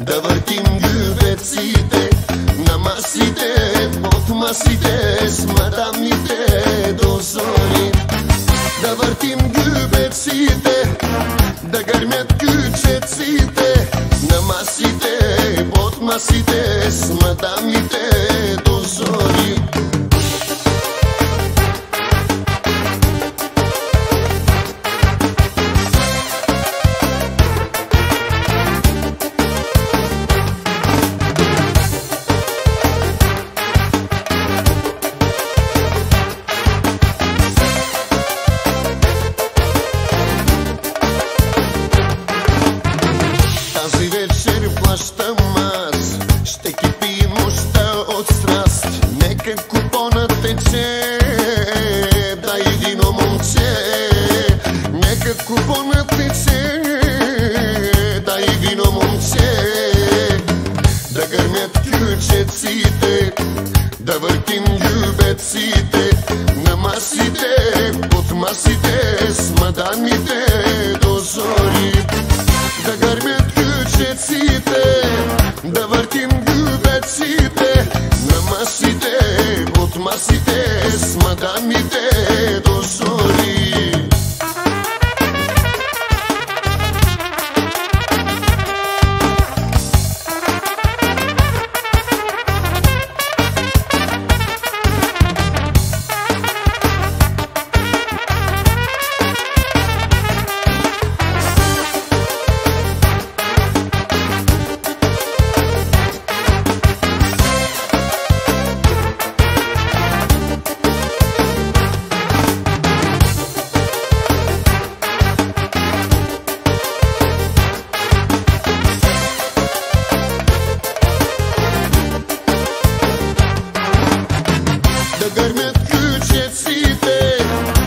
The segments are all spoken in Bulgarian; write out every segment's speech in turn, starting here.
Da vërtim gjubețite, namasite, potmasite, smadamite, dozori. Da vërtim gjubețite, da gërmet kyçecite, namasite, potmasite, smadamite, dozori. Плащам аз, ще кипи нощта от страст. Нека купонът тече, дай вино момче. Нека купонът тече, дай вино момче. Да гърмят ключеците, да въртим гюбеците, на масите, под масите, с мадамите до зори. Да гърмят ключеците, да въртим гюбеците, на масите, под масите, с мадамите до зори. Да гърмят ключеците,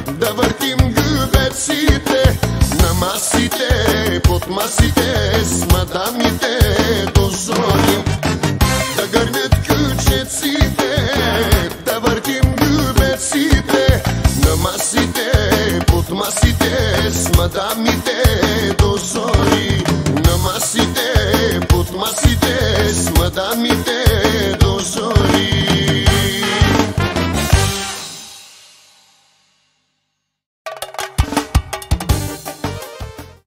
да въртим гюбеците, на масите, под масите, с мадамите до зори. Да гърмят ключеците, да въртим гюбеците, на масите, под масите, с мадамите